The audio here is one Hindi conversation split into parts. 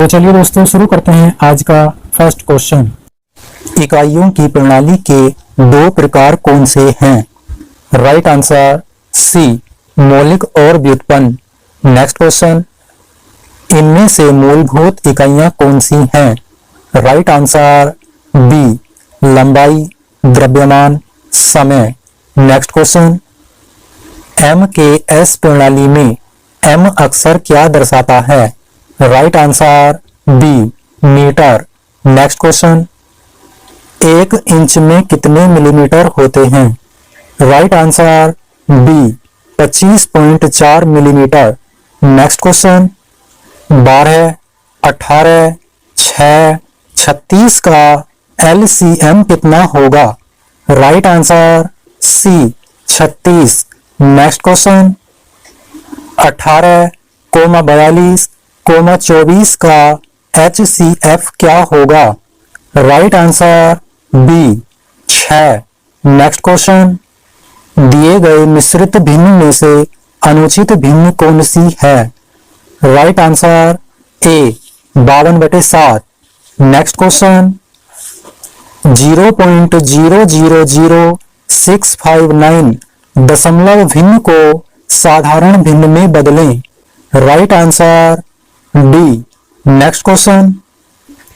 तो चलिए दोस्तों शुरू करते हैं आज का फर्स्ट क्वेश्चन। इकाइयों की प्रणाली के दो प्रकार कौन से हैं? राइट आंसर सी, मौलिक और व्युत्पन्न। नेक्स्ट क्वेश्चन, इनमें से मूलभूत इकाइयां कौन सी हैं? राइट आंसर बी, लंबाई, द्रव्यमान, समय। Next question, M K S प्रणाली में एम अक्षर क्या दर्शाता है? राइट आंसर बी, मीटर। नेक्स्ट क्वेश्चन, 1 इंच में कितने मिलीमीटर होते हैं? Right answer B, 25.4 millimetre. Next question, 12, 18, 6, 36 का LCM कितना होगा? Right answer C, 36। Next question, 18, 42, 24 का HCF क्या होगा? Right answer B, 6। Next question, दिए गए मिश्रित भिन्न में से अनुचित भिन्न कौन सी है? Right answer A, 52/7। Next question, 0.000659 दशमलव भिन्न को साधारण भिन्न में बदलें। Right answer D. Next question,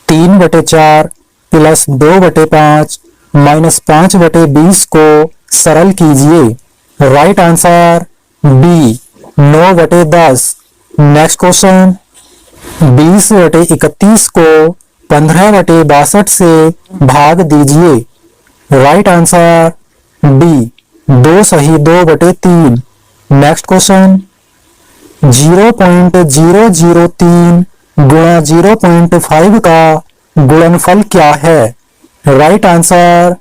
3/4 + 2/5 - 5/20 को सरल कीजिए। Right answer B, 9/10। Next question, 20/31 को 15/62 से भाग दीजिए। राइट आंसर डी, 2 सही 2/3। नेक्स्ट क्वेश्चन, 0.003 गुणा 0.5 का गुणनफल क्या है? Right answer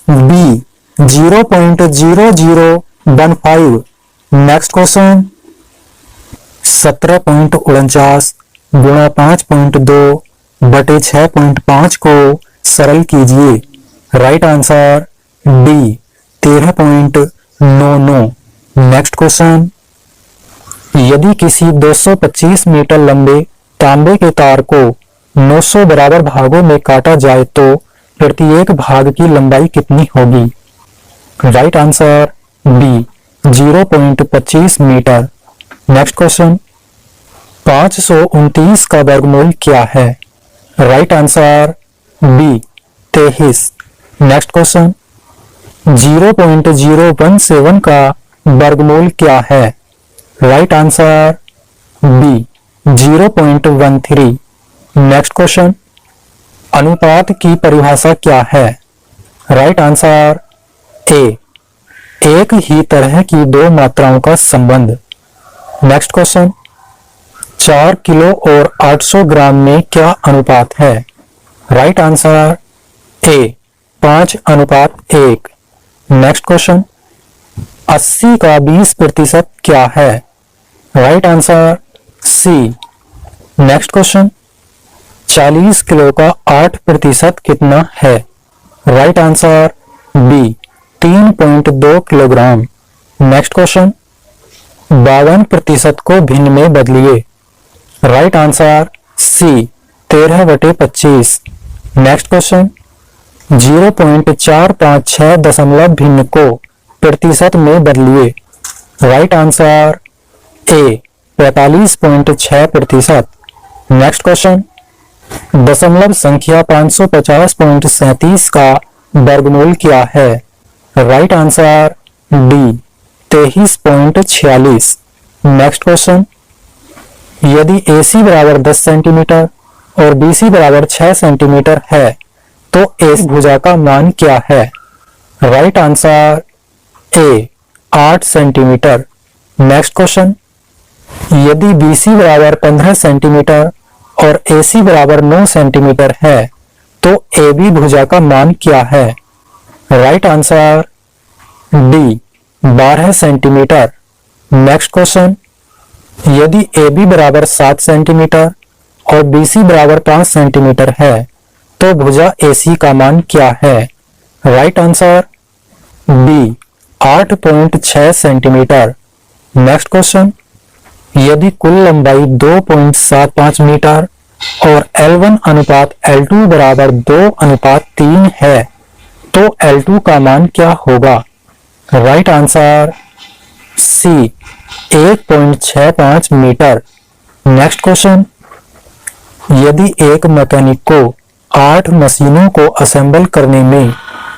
B, 0.0015। Next question, 17.49 गुणा 5.2/6.5 को सरल कीजिए। Right answer D, 13.99। Next question, यदि किसी 225 मीटर लंबे तांबे के तार को 900 बराबर भागों में काटा जाए तो प्रत्येक भाग की लंबाई कितनी होगी? Right answer B, 0.25 metre. Next question, 529 का वर्गमूल क्या है? Right answer B, 23। Next question, 0.017 का वर्गमूल क्या है? Right answer B, 0.13। Next question, अनुपात की परिभाषा क्या है? राइट आंसर ए, एक ही तरह की दो मात्राओं का संबंध। नेक्स्ट क्वेश्चन, 4 किलो और 800 ग्राम में क्या अनुपात है? Right answer A, 5:1। Next question, 80 का 20% क्या है? Right answer C. Next question, 40 kilo का 8% कितना है? Right answer B, 3.2 kilogram. Next question, 52% को भिन्न में बदलिए। Right answer C, 13/25। Next question, 0.456 दशमलव भिन्न को प्रतिशत में बदलिए। Right answer A, 45.6%। Next question, दशमलव संख्या 550.37 का वर्गमूल क्या है? Right answer D, 23.46। Next question, यदि AC बराबर 10 सेंटीमीटर और BC बराबर 6 सेंटीमीटर है तो AC भुजा का मान क्या है? राइट आंसर ए, 8 सेंटीमीटर। नेक्स्ट क्वेश्चन, यदि BC बराबर 15 सेंटीमीटर और AC बराबर 9 सेंटीमीटर है तो AB भुजा का मान क्या है? Right answer D, 12 centimetre. Next question, यदि AB बराबर 7 सेंटीमीटर और BC बराबर 5 सेंटीमीटर है तो भुजा AC का मान क्या है? Right answer B, 8.6 centimetre. Next question, यदि कुल लंबाई 2.75 मीटर और L1 अनुपात L2 बराबर 2:3 है तो L2 का मान क्या होगा? Right answer C 1.65 metre. Next question, यदि एक मैकेनिक को 8 मशीनों को असेंबल करने में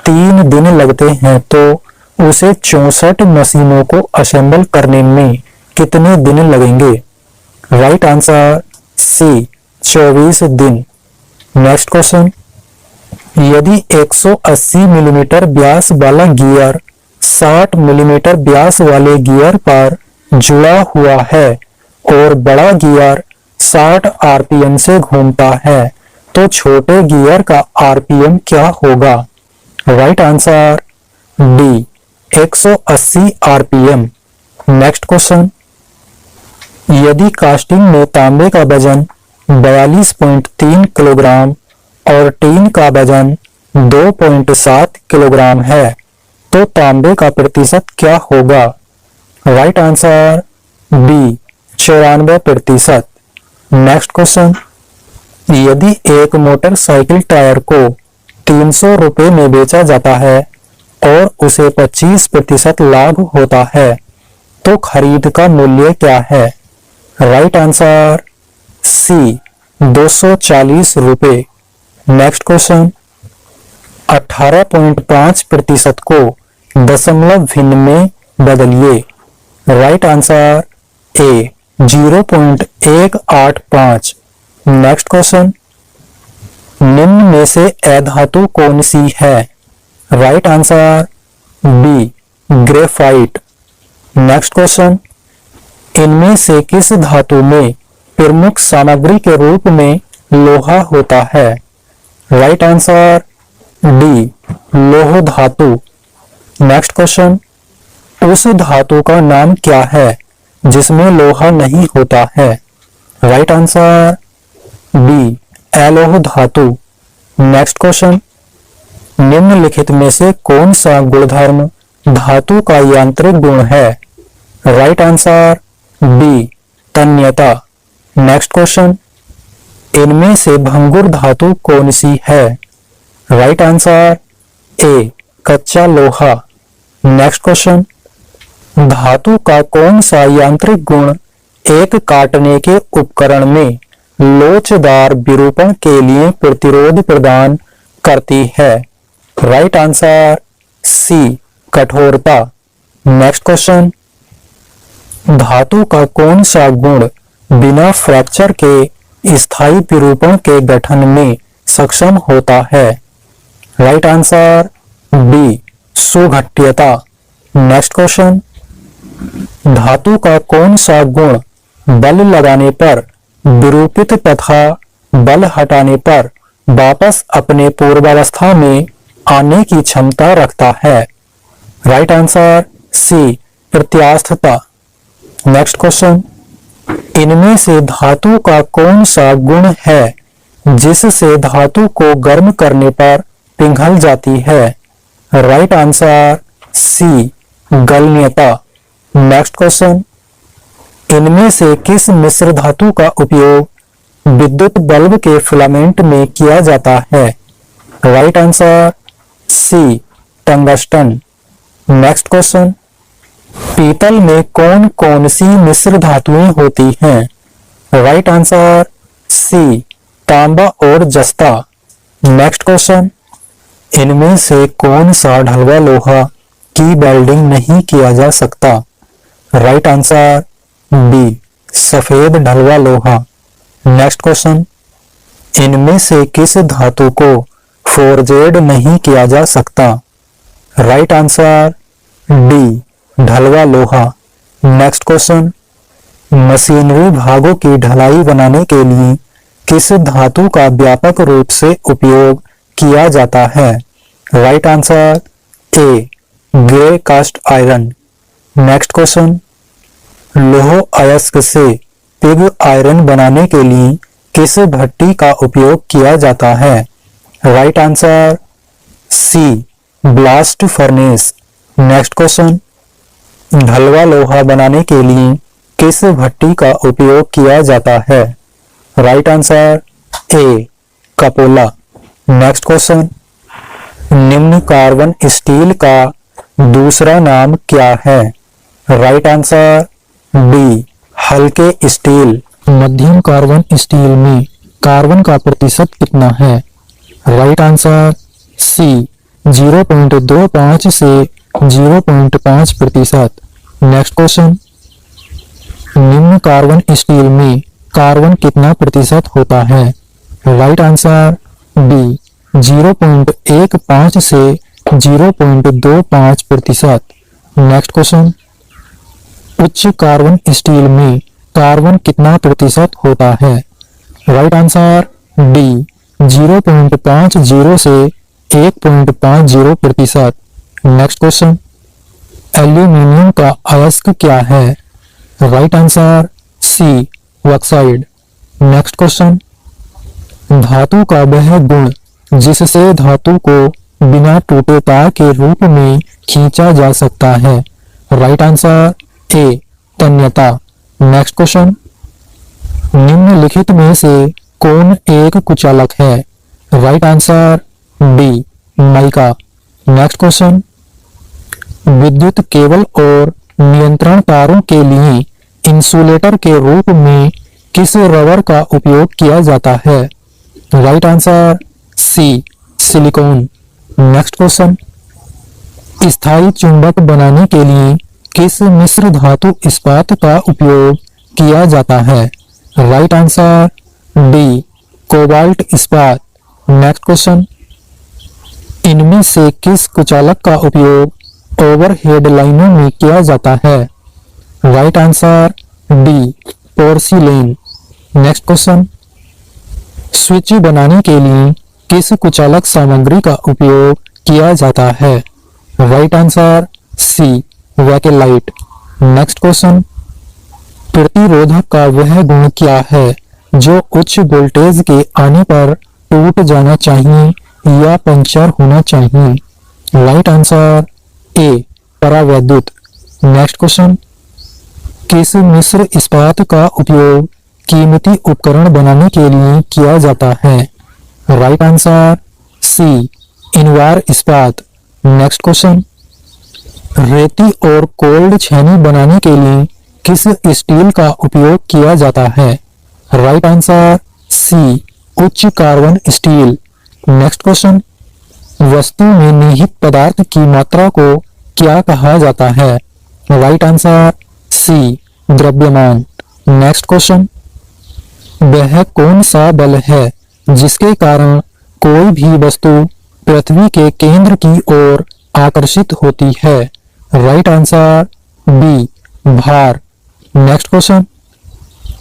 3 दिन लगते हैं तो उसे 64 मशीनों को असेंबल करने में कितने दिन लगेंगे? राइट आंसर सी 24 दिन। नेक्स्ट क्वेश्चन, यदि 180 मिलीमीटर व्यास वाला गियर 60 मिलीमीटर व्यास वाले गियर पर जुड़ा हुआ है और बड़ा गियर 60 आरपीएम से घूमता है तो छोटे गियर का आरपीएम क्या होगा? Right answer D 180 RPM. Next question, यदि कास्टिंग में तांबे का वजन 42.3 किलोग्राम और टीन का वजन 2.7 किलोग्राम है तो तांबे का प्रतिशत क्या होगा? Right answer B 94%। Next question, यदि एक मोटरसाइकिल टायर को 300 रुपए में बेचा जाता है और उसे 25% लाभ होता है तो खरीद का मूल्य क्या है? राइट आंसर सी 240 रुपए। नेक्स्ट क्वेश्चन, 18.5% को दशमलव भिन्न में बदलिए। Right answer A 0.185। Next question, निम्न में से अधातु कौन सी है? Right answer B graphite. Next question, इनमें से किस धातु में प्रमुख सामग्री के रूप में लोहा होता है? राइट आंसर डी लौह धातु। नेक्स्ट क्वेश्चन, उस धातु का नाम क्या है जिसमें लोहा नहीं होता है? राइट आंसर बी अलोह धातु। नेक्स्ट क्वेश्चन, निम्नलिखित में से कौन सा गुणधर्म धातु का यांत्रिक गुण है? राइट आंसर बी तन्यता। नेक्स्ट क्वेश्चन, इनमें से भंगुर धातु कौन सी है? राइट आंसर ए कच्चा लोहा। नेक्स्ट क्वेश्चन, धातु का कौन सा यांत्रिक गुण एक काटने के उपकरण में लोचदार विरूपण के लिए प्रतिरोध प्रदान करती है? राइट आंसर सी कठोरता। नेक्स्ट क्वेश्चन, धातु का कौन सा गुण बिना फ्रैक्चर के स्थायी विरूपण के गठन में सक्षम होता है? राइट आंसर बी सुघट्यता। नेक्स्ट क्वेश्चन, धातु का कौन सा गुण बल लगाने पर विरूपित तथा बल हटाने पर वापस अपने पूर्वावस्था में आने की क्षमता रखता है? राइट आंसर सी प्रत्यास्थता। नेक्स्ट क्वेश्चन, इनमें से धातु का कौन सा गुण है जिससे धातु को गर्म करने पर पिघल जाती है? राइट आंसर सी गलनीयता। नेक्स्ट क्वेश्चन, इनमें से किस मिश्र धातु का उपयोग विद्युत बल्ब के फिलामेंट में किया जाता है? Right answer C tungsten. Next question, पीतल में कौन कौन सी मिश्र धातुएं होती हैं? राइट आंसर सी तांबा और जस्ता। नेक्स्ट क्वेश्चन, इनमें से कौन सा ढलवा लोहा की वेल्डिंग नहीं किया जा सकता? राइट आंसर बी सफेद ढलवा लोहा। नेक्स्ट क्वेश्चन, इनमें से किस धातु को फोर्जेड नहीं किया जा सकता? राइट आंसर डी ढलवा लोहा। नेक्स्ट क्वेश्चन, मशीनरी भागों की ढलाई बनाने के लिए किस धातु का व्यापक रूप से उपयोग किया जाता है? Right answer A grey cast iron. Next question, लौह अयस्क से पिग आयरन बनाने के लिए किस भट्टी का उपयोग किया जाता है? Right answer C blast furnace. Next question, ढलवा लोहा बनाने के लिए किस भट्टी का उपयोग किया जाता है? Right answer A cupola. Next question, निम्न कार्बन स्टील का दूसरा नाम क्या है? राइट आंसर बी हल्के स्टील। मध्यम कार्बन स्टील में कार्बन का प्रतिशत कितना है? राइट आंसर सी 0.25 से 0.5%। नेक्स्ट क्वेश्चन, निम्न कार्बन स्टील में कार्बन कितना प्रतिशत होता है? राइट आंसर बी 0.15 से 0.25%। नेक्स्ट क्वेश्चन, उच्च कार्बन स्टील में कार्बन कितना प्रतिशत होता है? राइट आंसर डी 0.50 से 1.50%। नेक्स्ट क्वेश्चन, एल्यूमीनियम का अयस्क क्या है? Right answer C oxide. Next question, धातु का वह गुण जिससे धातु को बिना टूटे तार के रूप में खींचा जा सकता है? राइट आंसर ए तन्यता। नेक्स्ट क्वेश्चन, निम्नलिखित में से कौन एक कुचालक है? Right answer D mica. Next question, विद्युत केबल और नियंत्रण तारों के लिए इंसुलेटर के रूप में किस रबर का उपयोग किया जाता है? Right answer C silicon. Next question, स्थायी चुंबक बनाने के लिए किस मिश्र धातु इस्पात का उपयोग किया जाता है? राइट आंसर डी कोबाल्ट इस्पात। नेक्स्ट क्वेश्चन, इनमें से किस कुचालक का उपयोग ओवरहेड लाइनों में किया जाता है? Right answer D porcelain. Next question, switch बनाने के लिए किस कुचालक सामग्री का उपयोग किया जाता है? Right answer C bakelite. Next question, प्रतिरोधक का वह गुण क्या है जो उच्च वोल्टेज के आने पर टूट जाना चाहिए या पंचर होना चाहिए? राइट आंसर ए परावैद्युत। नेक्स्ट क्वेश्चन, किस मिश्र इस्पात का उपयोग कीमती उपकरण बनाने के लिए किया जाता है? राइट आंसर सी इनवार इस्पात। नेक्स्ट क्वेश्चन, रेती और कोल्ड छेनी बनाने के लिए किस स्टील का उपयोग किया जाता है? राइट आंसर सी उच्च कार्बन स्टील। नेक्स्ट क्वेश्चन, वस्तु में निहित पदार्थ की मात्रा को क्या कहा जाता है? राइट आंसर सी द्रव्यमान। नेक्स्ट क्वेश्चन, वह कौन सा बल है जिसके कारण कोई भी वस्तु पृथ्वी के केंद्र की ओर आकर्षित होती है? राइट आंसर बी भार। नेक्स्ट क्वेश्चन,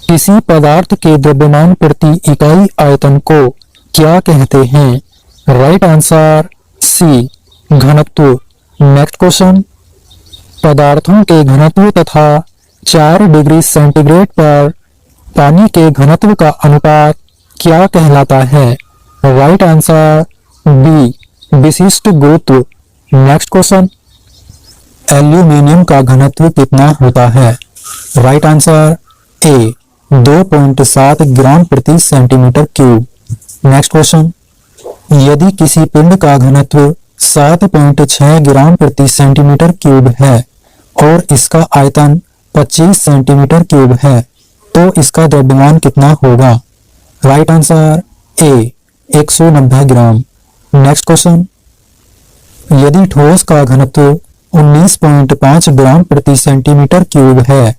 किसी पदार्थ के द्रव्यमान प्रति इकाई आयतन को क्या कहते हैं? राइट आंसर सी घनत्व। नेक्स्ट क्वेश्चन, पदार्थों के घनत्व तथा 4 डिग्री सेंटीग्रेड पर पानी के घनत्व का अनुपात क्या कहलाता है? राइट आंसर बी विशिष्ट गुरुत्व। नेक्स्ट क्वेश्चन, एल्यूमीनियम का घनत्व कितना होता है? राइट आंसर ए 2.7 ग्राम प्रति सेंटीमीटर क्यूब। नेक्स्ट क्वेश्चन, यदि किसी पिंड का घनत्व 7.6 ग्राम प्रति सेंटीमीटर क्यूब है और इसका आयतन 25 सेंटीमीटर क्यूब है तो इसका द्रव्यमान कितना होगा? राइट आंसर ए 190 ग्राम। नेक्स्ट क्वेश्चन, यदि ठोस का घनत्व 19.5 ग्राम प्रति सेंटीमीटर क्यूब है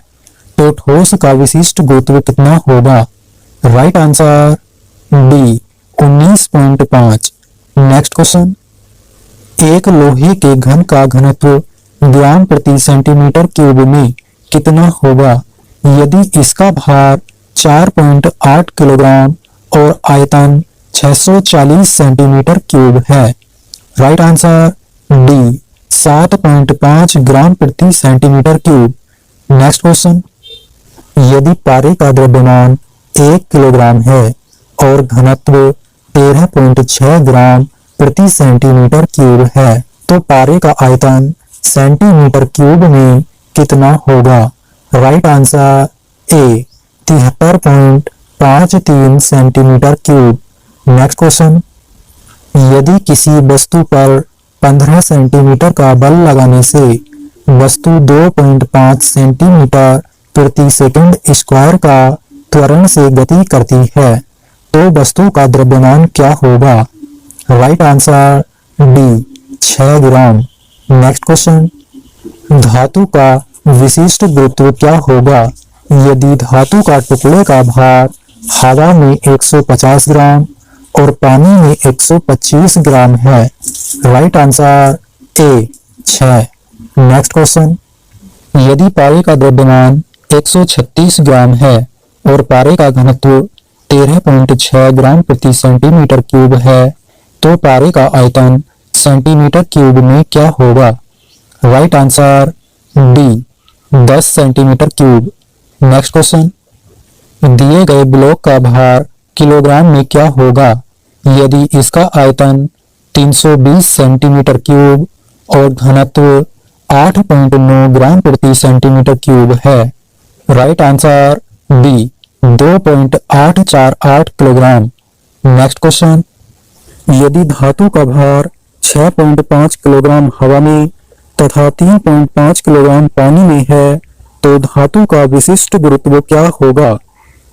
तो ठोस का विशिष्ट गुरुत्व कितना होगा? Right answer D 19.5। Next question, एक लोहे के घन का घनत्व ग्राम प्रति सेंटीमीटर क्यूब में कितना होगा यदि इसका भार 4.8 किलोग्राम और आयतन 640 सेंटीमीटर क्यूब है? राइट आंसर डी 7.5 ग्राम प्रति सेंटीमीटर क्यूब। नेक्स्ट क्वेश्चन, यदि पारे का द्रव्यमान 1 किलोग्राम है और घनत्व 13.6 ग्राम प्रति सेंटीमीटर क्यूब है तो पारे का आयतन सेंटीमीटर क्यूब में कितना होगा? राइट आंसर ए 73.5 0.53 सेंटीमीटर क्यूब। नेक्स्ट क्वेश्चन, यदि किसी वस्तु पर 15 सेंटीमीटर का बल लगाने से वस्तु 2.5 सेंटीमीटर प्रति सेकंड स्क्वायर का त्वरण से गति करती है तो वस्तु का द्रव्यमान क्या होगा? राइट आंसर डी 6 ग्राम। नेक्स्ट क्वेश्चन, धातु का विशिष्ट गुरुत्व क्या होगा यदि धातु का टुकड़े का भार हवा में 150 ग्राम और पानी में 125 ग्राम है? राइट आंसर ए 6। नेक्स्ट क्वेश्चन, यदि पारे का द्रव्यमान 136 ग्राम है और पारे का घनत्व 13.6 ग्राम प्रति सेंटीमीटर क्यूब है तो पारे का आयतन सेंटीमीटर क्यूब में क्या होगा? Right answer D 10 centimetre cube. Next question, दिए गए ब्लॉक का भार किलोग्राम में क्या होगा यदि इसका आयतन 320 सेंटीमीटर क्यूब और घनत्व 8.9 ग्राम प्रति सेंटीमीटर क्यूब है? Right answer D 2.848 kilogram. Next question, यदि धातु का भार 6.5 किलोग्राम हवा में तथा 3.5 किलोग्राम पानी में है तो धातु का विशिष्ट गुरुत्व क्या होगा?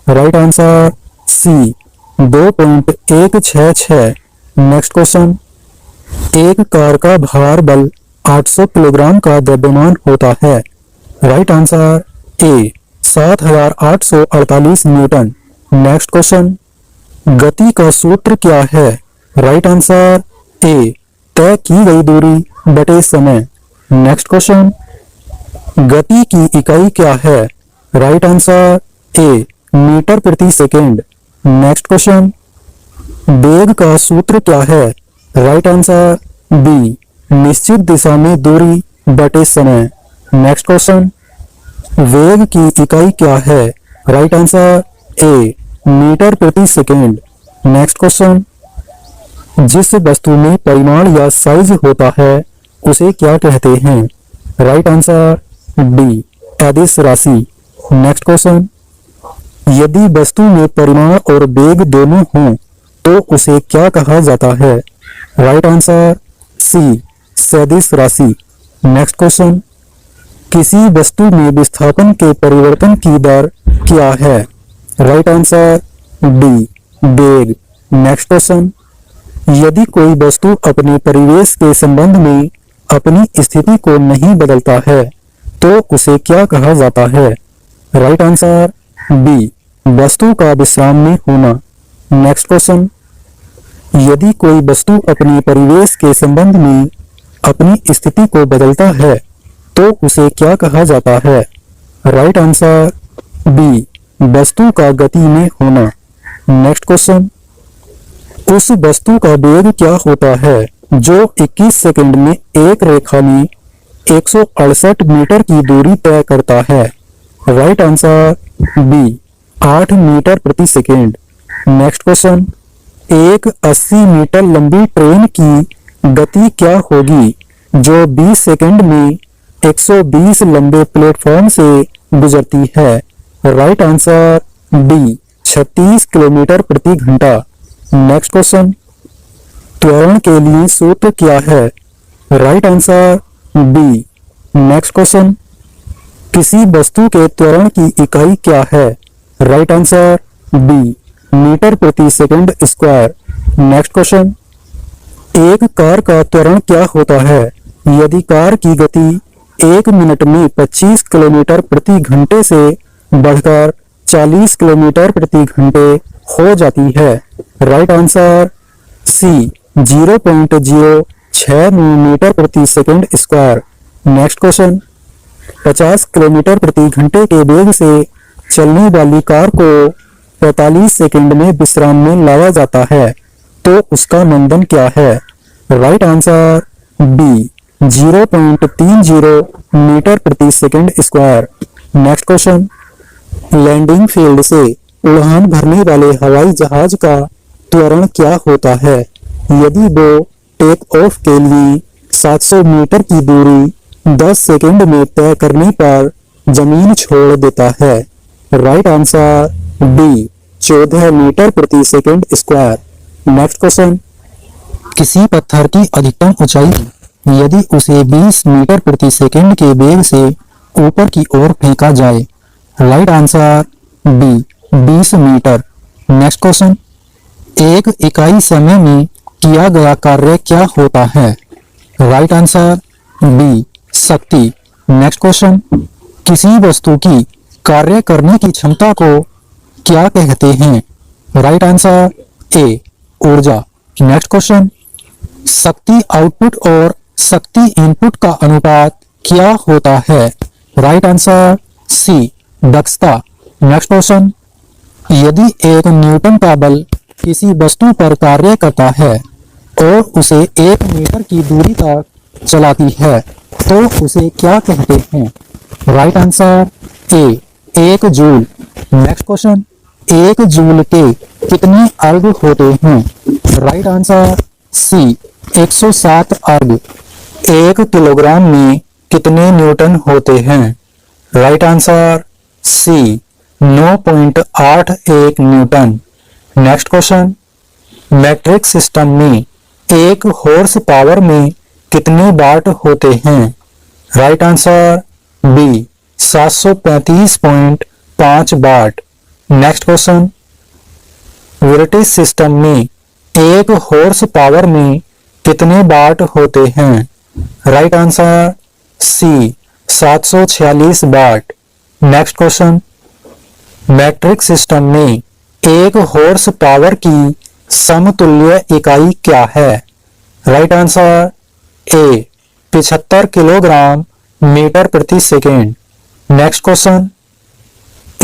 Right answer C 2.166। Next question, एक कार का भार बल 800 किलोग्राम का द्रव्यमान होता है। Right answer A 7848 newton. Next question, गति का सूत्र क्या है? राइट आंसर ए तय की गई दूरी बटे समय। नेक्स्ट क्वेश्चन, गति की इकाई क्या है? राइट आंसर ए मीटर प्रति सेकेंड। नेक्स्ट क्वेश्चन, वेग का सूत्र क्या है? राइट आंसर बी निश्चित दिशा में दूरी बटे समय। नेक्स्ट क्वेश्चन, वेग की इकाई क्या है? राइट आंसर ए मीटर प्रति सेकेंड। नेक्स्ट क्वेश्चन, जिस वस्तु में परिमाण या साइज होता है उसे क्या कहते हैं? राइट आंसर डी अदिश राशि। नेक्स्ट क्वेश्चन, यदि वस्तु में परिमाण और वेग दोनों हों तो उसे क्या कहा जाता है? राइट आंसर सी सदिश राशि। नेक्स्ट क्वेश्चन, किसी वस्तु में विस्थापन के परिवर्तन की दर क्या है? राइट आंसर डी वेग। नेक्स्ट क्वेश्चन, यदि कोई वस्तु अपने परिवेश के संबंध में अपनी स्थिति को नहीं बदलता है तो उसे क्या कहा जाता है? राइट आंसर बी वस्तु का विश्राम में होना। नेक्स्ट क्वेश्चन, यदि कोई वस्तु अपने परिवेश के संबंध में अपनी स्थिति को बदलता है तो उसे क्या कहा जाता है? राइट आंसर बी वस्तु का गति में होना। नेक्स्ट क्वेश्चन, उस वस्तु का वेग क्या होता है जो 21 सेकंड में एक रेखा में 168 मीटर की दूरी तय करता है? राइट आंसर बी 8 मीटर प्रति सेकंड। नेक्स्ट क्वेश्चन, एक 80 मीटर लंबी ट्रेन की गति क्या होगी जो 20 सेकंड में 120 लंबे प्लेटफॉर्म से गुजरती है? राइट आंसर डी 36 किलोमीटर प्रति घंटा। नेक्स्ट क्वेश्चन, त्वरण के लिए सूत्र क्या है? Right answer B. Next question, किसी वस्तु के त्वरण की इकाई क्या है? राइट आंसर बी मीटर प्रति सेकंड स्क्वायर। नेक्स्ट क्वेश्चन, एक कार का त्वरण क्या होता है यदि कार की गति 1 मिनट में 25 किलोमीटर प्रति घंटे से बढ़कर 40 किलोमीटर प्रति घंटे हो जाती है? राइट आंसर सी 0.06 मीटर प्रति second square. Next question, 50 kilometre प्रति घंटे के वेग से चलने वाली कार को 45 सेकंड में विश्राम में लाया जाता है तो उसका मंदन क्या है? राइट आंसर बी 0.30 मीटर प्रति second square. Next question, landing field से उड़ान भरने वाले हवाई जहाज का त्वरण क्या होता है यदि वो टेक ऑफ के लिए 700 मीटर की दूरी 10 सेकंड में तय करने पर जमीन छोड़ देता है? राइट आंसर डी 14 मीटर प्रति सेकंड स्क्वायर। नेक्स्ट क्वेश्चन, किसी पत्थर की अधिकतम ऊंचाई यदि उसे 20 मीटर प्रति सेकंड के वेग से ऊपर की ओर फेंका जाए। Right answer B 20 metre. Next question, एक इकाई समय में किया गया कार्य क्या होता है। राइट आंसर बी शक्ति। नेक्स्ट क्वेश्चन, किसी वस्तु की कार्य करने की क्षमता को क्या कहते हैं। राइट आंसर ए ऊर्जा। नेक्स्ट क्वेश्चन, शक्ति आउटपुट और शक्ति इनपुट का अनुपात क्या होता है। राइट आंसर सी दक्षता। नेक्स्ट क्वेश्चन, यदि एक न्यूटन का बल किसी वस्तु पर कार्य करता है और उसे 1 मीटर की दूरी तक चलाती है तो उसे क्या कहते हैं। Right answer A 1 joule. Next question, 1 joule के कितने अर्ग होते हैं। राइट आंसर सी 107 अर्ग। 1 किलोग्राम में कितने न्यूटन होते हैं। Right answer C 9.81 newton. Next question, metric system में 1 हॉर्स पावर में कितने वाट होते हैं। Right answer B 735.5 watt. Next question, British system में 1 हॉर्स पावर में कितने वाट होते हैं। Right answer C 746 watt. Next question, metric system में 1 हॉर्स पावर की समतुल्य इकाई क्या है। Right answer A 75 kilogram metre प्रति सेकेंड। नेक्स्ट क्वेश्चन,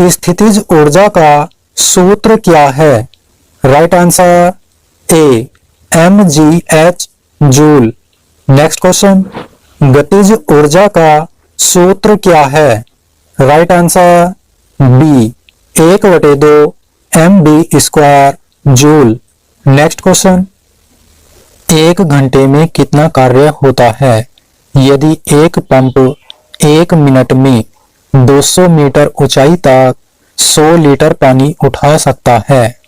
स्थितिज ऊर्जा का सूत्र क्या है। Right answer A mgh joule. Next question, गतिज ऊर्जा का सूत्र क्या है। Right answer B 1/2 mv² joule. Next question, 1 घंटे में कितना कार्य होता है यदि एक पंप 1 मिनट में 200 मीटर ऊंचाई तक 100 लीटर पानी उठा सकता है।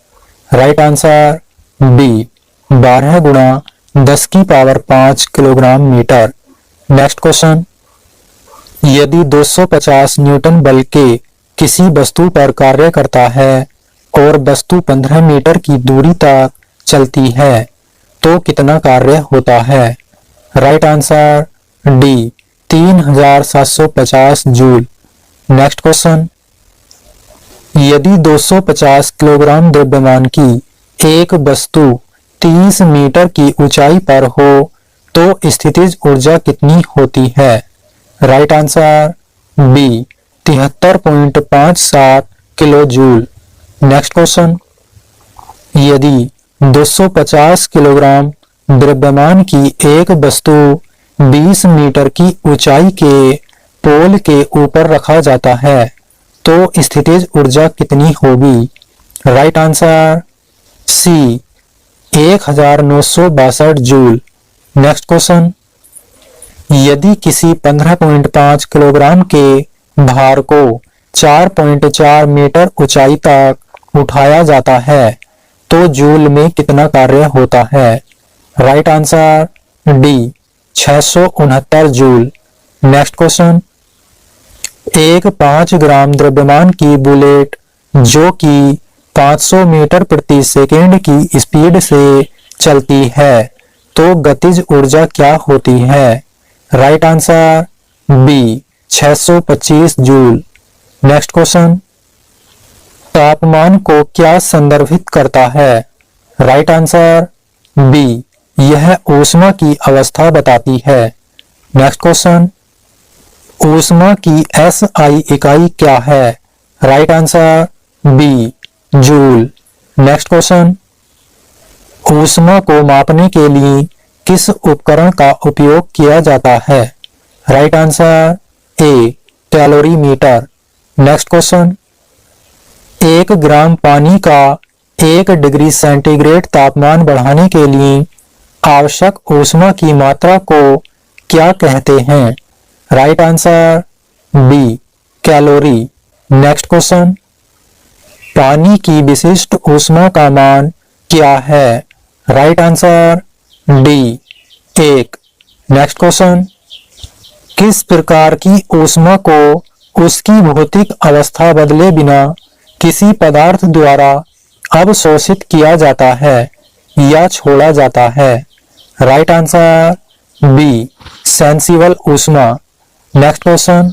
राइट आंसर बी 12 गुणा 10 की power 5 kilogram metre. Next question, यदि 250 न्यूटन बल के किसी वस्तु पर कार्य करता है और वस्तु 15 मीटर की दूरी तक चलती है तो कितना कार्य होता है। Right answer D 3750 joule. Next question, यदि 250 किलोग्राम द्रव्यमान की एक वस्तु 30 मीटर की ऊंचाई पर हो तो स्थितिज ऊर्जा कितनी होती है। Right answer B 73.57 kilo joule. Next question, यदि 250 किलोग्राम द्रव्यमान की एक वस्तु 20 मीटर की ऊंचाई के पोल के ऊपर रखा जाता है तो स्थितिज ऊर्जा कितनी होगी। Right answer C 1962 joule. Next question, यदि किसी 15.5 किलोग्राम के भार को 4.4 मीटर ऊंचाई तक उठाया जाता है तो जूल में कितना कार्य होता है। Right answer D 669 joule. Next question, एक 5 ग्राम द्रव्यमान की बुलेट जो कि 500 मीटर प्रति सेकेंड की स्पीड से चलती है तो गतिज ऊर्जा क्या होती है। Right answer B 625 joule. Next question, तापमान को क्या संदर्भित करता है। राइट आंसर बी यह ऊष्मा की अवस्था बताती है। नेक्स्ट क्वेश्चन, ऊष्मा की एसआई इकाई क्या है। Right answer B joule. Next question, ऊष्मा को मापने के लिए किस उपकरण का उपयोग किया जाता है। राइट आंसर ए कैलोरीमीटर। नेक्स्ट क्वेश्चन, 1 ग्राम पानी का 1 डिग्री सेंटीग्रेड तापमान बढ़ाने के लिए आवश्यक ऊष्मा की मात्रा को क्या कहते हैं। Right answer B calorie. Next question, पानी की विशिष्ट ऊष्मा का मान क्या है? Right answer D 1। Next question, किस प्रकार की ऊष्मा को उसकी भौतिक अवस्था बदले बिना किसी पदार्थ द्वारा अवशोषित किया जाता है या छोड़ा जाता है? राइट आंसर बी सेंसिबल ऊष्मा। नेक्स्ट क्वेश्चन,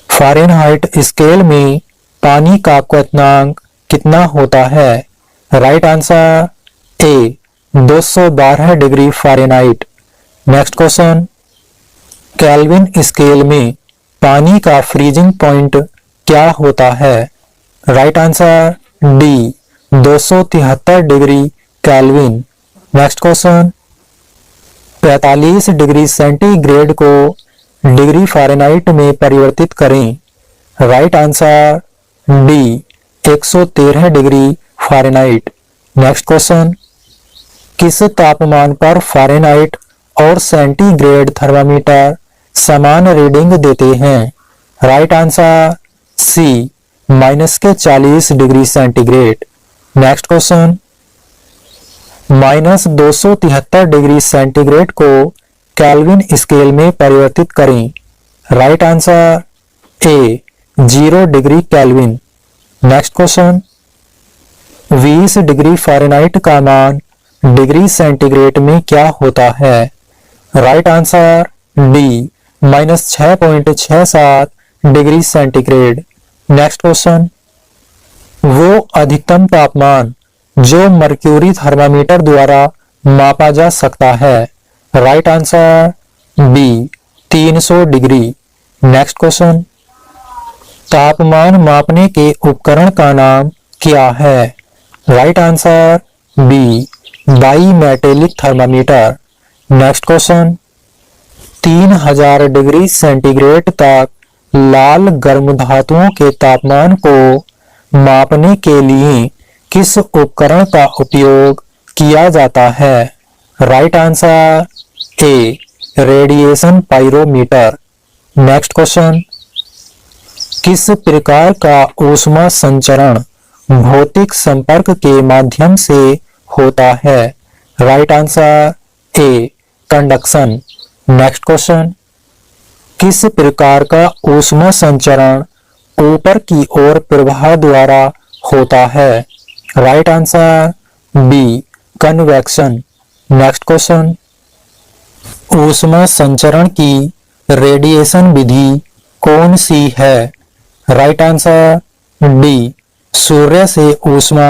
फ़ारेनहाइट स्केल में पानी का क्वथनांक कितना होता है? राइट आंसर ए 212 degree Fahrenheit. Next question, kelvin scale में पानी का फ्रीजिंग पॉइंट क्या होता है? Right answer D 273 degree kelvin. Next question, 45 degree centigrade को डिग्री फ़ारेनहाइट में परिवर्तित करें। Right answer D 113 degree Fahrenheit. Next question, किस तापमान पर फ़ारेनहाइट और सेंटीग्रेड थर्मामीटर समान रीडिंग देते हैं? Right answer C -40 degree centigrade. Next question, -273 degree centigrade को केल्विन स्केल में परिवर्तित करें। Right answer A 0 degree kelvin. Next question, 20 degree Fahrenheit का मान डिग्री सेंटीग्रेड में क्या होता है? Right answer D -6.67 degree centigrade. Next question, वो अधिकतम तापमान जो मर्क्यूरी थर्मामीटर द्वारा मापा जा सकता है। Right answer B 300 degree. Next question, तापमान मापने के उपकरण का नाम क्या है? Right answer B bimetallic thermometer. Next question, 3000 degree centigrade तक लाल गर्म धातुओं के तापमान को मापने के लिए किस उपकरण का उपयोग किया जाता है? राइट आंसर ए रेडिएशन पाइरोमीटर। नेक्स्ट क्वेश्चन, किस प्रकार का ऊष्मा संचरण भौतिक संपर्क के माध्यम से होता है? राइट आंसर ए कंडक्शन। नेक्स्ट क्वेश्चन, किस प्रकार का ऊष्मा संचरण ऊपर की ओर प्रवाह द्वारा होता है? Right answer B convection. Next question, ऊष्मा संचरण की रेडिएशन विधि कौन सी है? राइट आंसर डी सूर्य से ऊष्मा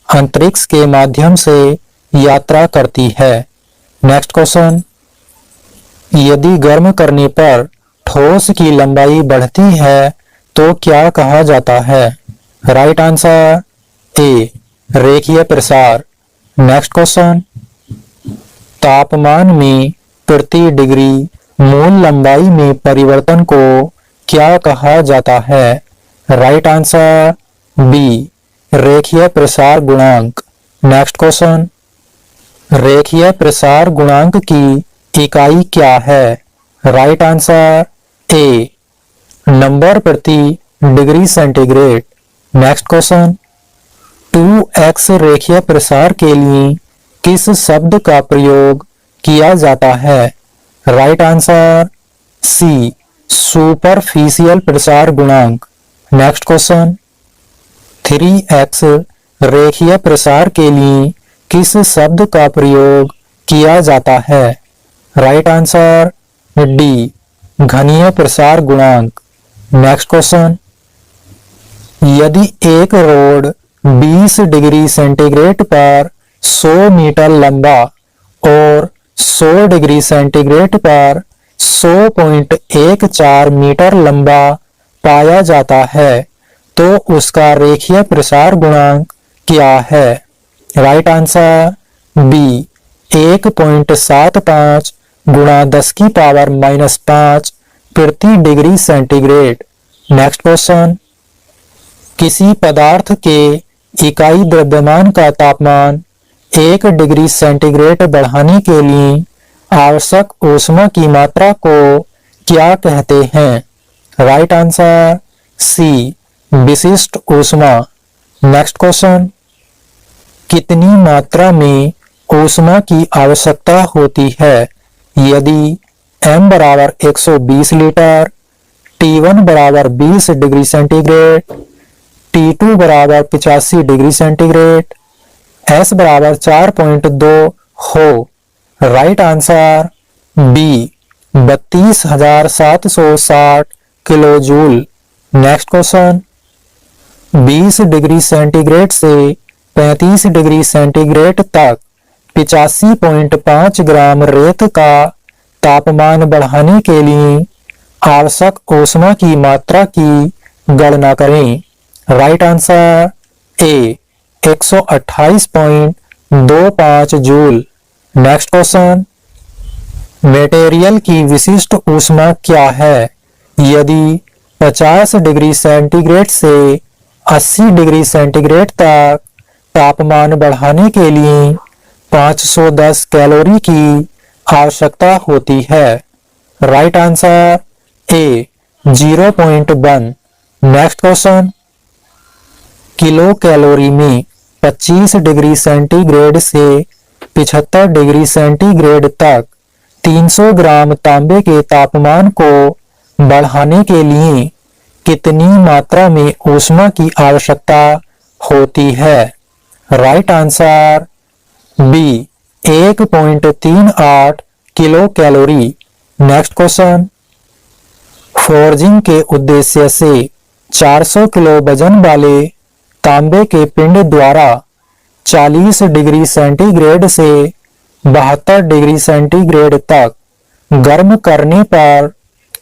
अंतरिक्ष के माध्यम से यात्रा करती है। नेक्स्ट क्वेश्चन, यदि गर्म करने पर ठोस की लंबाई बढ़ती है तो क्या कहा जाता है? राइट आंसर ए रेखीय प्रसार। नेक्स्ट क्वेश्चन, तापमान में प्रति डिग्री मूल लंबाई में परिवर्तन को क्या कहा जाता है? राइट आंसर बी रेखीय प्रसार गुणांक। नेक्स्ट क्वेश्चन, रेखीय प्रसार गुणांक की इकाई क्या है? राइट आंसर ए नंबर प्रति degree centigrade. Next question, 2x रेखीय प्रसार के लिए किस शब्द का प्रयोग किया जाता है? राइट आंसर सी सुपरफिशियल प्रसार गुणांक। नेक्स्ट क्वेश्चन, 3x रेखीय प्रसार के लिए किस शब्द का प्रयोग किया जाता है? राइट आंसर डी घनीय प्रसार गुणांक। नेक्स्ट क्वेश्चन, यदि एक रोड 20 डिग्री सेंटीग्रेड पर 100 मीटर लंबा और 100 डिग्री सेंटीग्रेड पर 100.14 मीटर लंबा पाया जाता है तो उसका रेखीय प्रसार गुणांक क्या है? राइट आंसर बी 1.75 गुणा 10 की पावर -5 प्रति डिग्री सेंटीग्रेड। नेक्स्ट क्वेश्चन, किसी पदार्थ के इकाई द्रव्यमान का तापमान 1 डिग्री सेंटीग्रेड बढ़ाने के लिए आवश्यक ऊष्मा की मात्रा को क्या कहते हैं? राइट आंसर सी विशिष्ट ऊष्मा। नेक्स्ट क्वेश्चन, कितनी मात्रा में ऊष्मा की आवश्यकता होती है यदि m बराबर 120 लीटर, T1 बराबर 20 डिग्री सेंटीग्रेड, T2 बराबर 85 डिग्री सेंटीग्रेड, S बराबर 4.2 हो। Right answer B 32,760 kilo joule. Next question, 20 degree centigrade से 35 डिग्री सेंटीग्रेड तक 85.5 ग्राम रेत का तापमान बढ़ाने के लिए आवश्यक ऊष्मा की मात्रा की गणना करें। राइट आंसर ए 128.25 जूल। नेक्स्ट क्वेश्चन, मटेरियल की विशिष्ट ऊष्मा क्या है यदि 50 डिग्री सेंटीग्रेड से 80 डिग्री सेंटीग्रेड तक तापमान बढ़ाने के लिए 510 कैलोरी की आवश्यकता होती है। राइट आंसर ए 0.1। नेक्स्ट क्वेश्चन, किलो कैलोरी में 25 डिग्री सेंटीग्रेड से 75 डिग्री सेंटीग्रेड तक 300 ग्राम तांबे के तापमान को बढ़ाने के लिए कितनी मात्रा में ऊष्मा की आवश्यकता होती है। Right answer B 1.38 kilo calorie. Next question, forging के उद्देश्य से 400 किलो वजन वाले तांबे के पिंड द्वारा 40 डिग्री सेंटीग्रेड से 72 डिग्री सेंटीग्रेड तक गर्म करने पर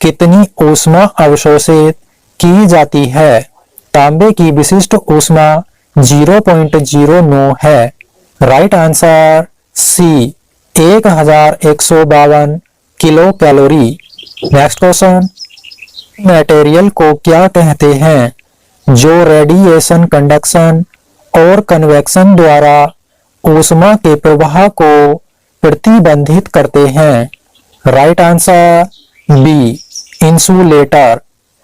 कितनी ऊष्मा अवशोषित की जाती है। तांबे की विशिष्ट ऊष्मा 0.09 है। Right answer C 1152 kilo calorie. Next question, material को क्या कहते हैं जो रेडिएशन, कंडक्शन और कन्वेक्शन द्वारा ऊष्मा के प्रवाह को प्रतिबंधित करते हैं। Right answer B insulator.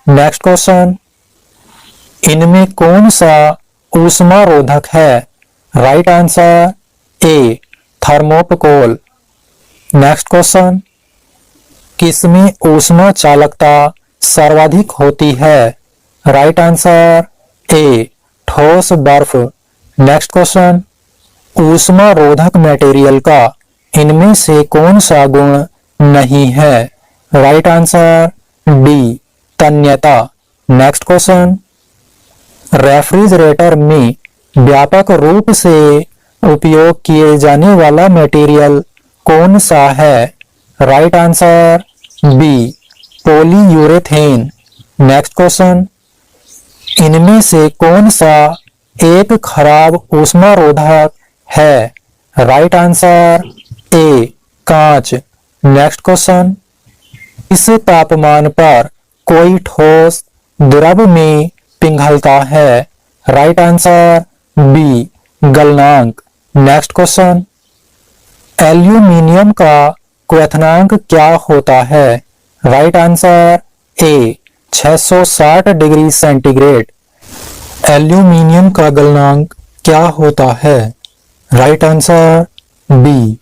Next question, इनमें कौन सा ऊष्मा रोधक है। Right answer A thermocol. Next question, किसमें ऊष्मा चालकता सर्वाधिक होती है। राइट आंसर ए ठोस बर्फ। नेक्स्ट क्वेश्चन, ऊष्मा रोधक मटेरियल का इनमें से कौन सा गुण नहीं है। राइट आंसर डी तन्यता। नेक्स्ट क्वेश्चन, रेफ्रिजरेटर में व्यापक रूप से उपयोग किए जाने वाला मटेरियल कौन सा है। Right answer B polyurethane. Next question, इनमें से कौन सा एक खराब ऊष्मा रोधक है। राइट आंसर ए कांच। नेक्स्ट क्वेश्चन, इस तापमान पर कोई ठोस द्रव में पिघलता है। राइट आंसर बी गलनांक। नेक्स्ट क्वेश्चन, एल्यूमीनियम का क्वथनांक क्या होता है। Right answer A 660 degree centigrade. Aluminium का गलनांक क्या होता है। Right answer B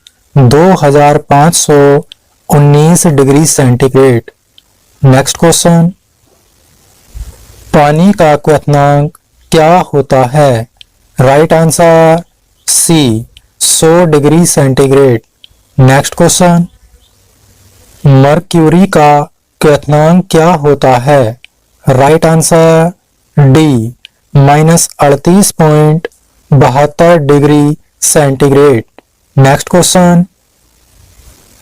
2519 degree centigrade. Next question, पानी का क्वथनांक क्या होता है। Right answer C 100 degree centigrade. Next question, mercury का क्वथनांक क्या होता है। Right answer D -38.72 degree centigrade. Next question,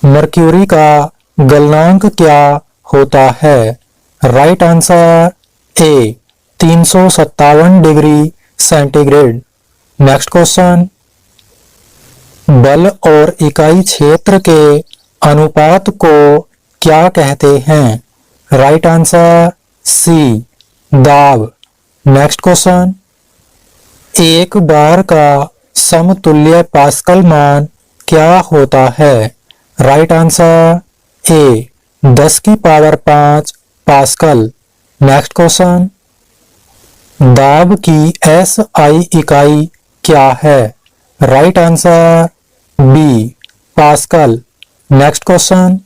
mercury का गलनांक क्या होता है। राइट आंसर ए 357 डिग्री सेंटीग्रेड। नेक्स्ट क्वेश्चन, बल और इकाई क्षेत्र के अनुपात को क्या कहते हैं। राइट आंसर सी दाब। नेक्स्ट क्वेश्चन, एक बार का समतुल्य पास्कल मान क्या होता है। राइट आंसर ए 10 की पावर 5 पास्कल। नेक्स्ट क्वेश्चन, दाब की SI इकाई क्या है? Right answer B pascal. Next question,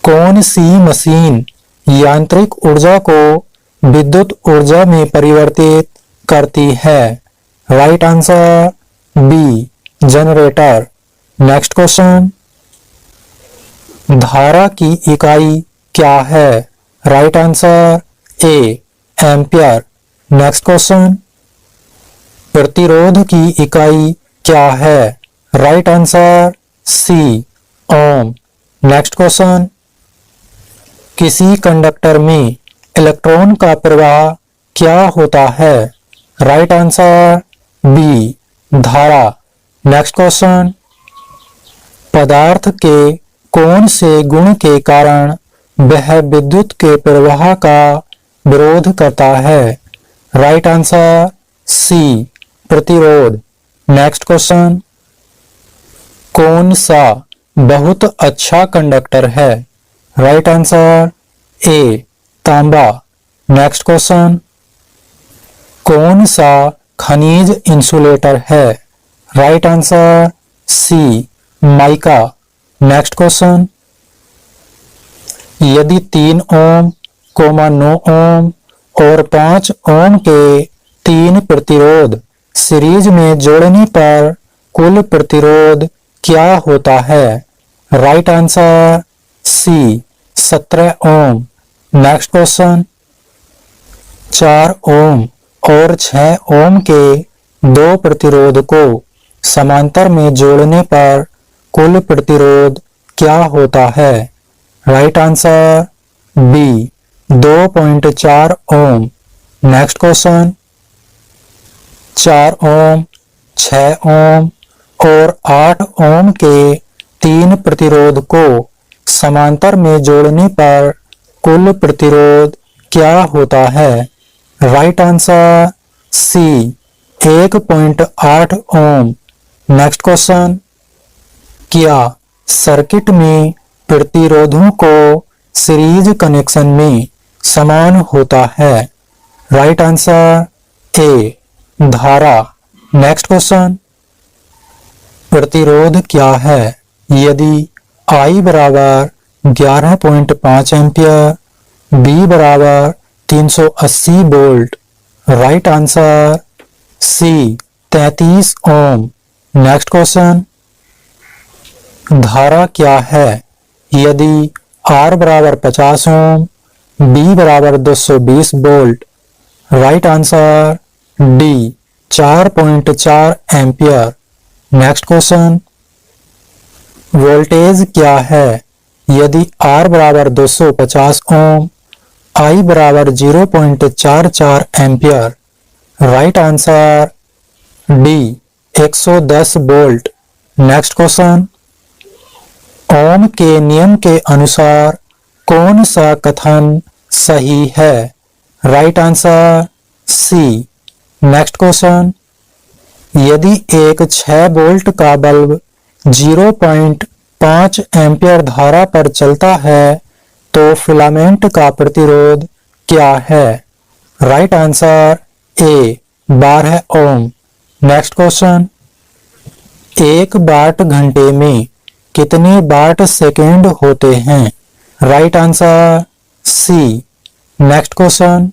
कौन सी मशीन यांत्रिक ऊर्जा को विद्युत ऊर्जा में परिवर्तित करती है? Right answer B generator. Next question, धारा की इकाई क्या है? Right answer A ampere. Next question, प्रतिरोध की इकाई क्या है? Right answer C ohm. Next question, किसी कंडक्टर में इलेक्ट्रॉन का प्रवाह क्या होता है? राइट आंसर बी धारा। नेक्स्ट क्वेश्चन, पदार्थ के कौन से गुण के कारण वह विद्युत के प्रवाह का विरोध करता है? राइट आंसर सी प्रतिरोध। नेक्स्ट क्वेश्चन, कौन सा बहुत अच्छा कंडक्टर है? राइट आंसर ए तांबा। नेक्स्ट क्वेश्चन, कौन सा खनिज इंसुलेटर है? Right answer C mica. Next question, यदि 3 ओम, 9 ओम और 5 ओम के 3 प्रतिरोध सीरीज में जोड़ने पर कुल प्रतिरोध क्या होता है? राइट आंसर सी 17 ओम। नेक्स्ट क्वेश्चन, 4 ओम और 6 ओम के 2 प्रतिरोध को समांतर में जोड़ने पर कुल प्रतिरोध क्या होता है? राइट आंसर बी 2.4 ओम। नेक्स्ट क्वेश्चन, 4 ओम, 6 ओम और 8 ओम के 3 प्रतिरोध को समांतर में जोड़ने पर कुल प्रतिरोध क्या होता है? राइट आंसर सी 1.8 ओम। नेक्स्ट क्वेश्चन, क्या सर्किट में प्रतिरोधों को सीरीज कनेक्शन में समान होता है? राइट आंसर ए धारा। नेक्स्ट क्वेश्चन, प्रतिरोध क्या है यदि I बराबर 11.5 एम्पियर, B बराबर 380 वोल्ट? राइट आंसर सी 33 ओम। नेक्स्ट क्वेश्चन, धारा क्या है यदि R बराबर 50 ओम, B बराबर 220 volt? Right answer D 4.4 ampere. Next question, voltage क्या है यदि R बराबर 250 ओम, I बराबर 0.44 ampere? Right answer D 110 volt. Next question, ohm के नियम के अनुसार कौन सा कथन सही है? Right answer C. Next question, यदि एक 6 वोल्ट का बल्ब 0.5 एम्पियर धारा पर चलता है तो फिलामेंट का प्रतिरोध क्या है? Right answer A 12 ohm. Next question, 1 watt घंटे में कितने वाट सेकेंड होते हैं? Right answer C. Next question,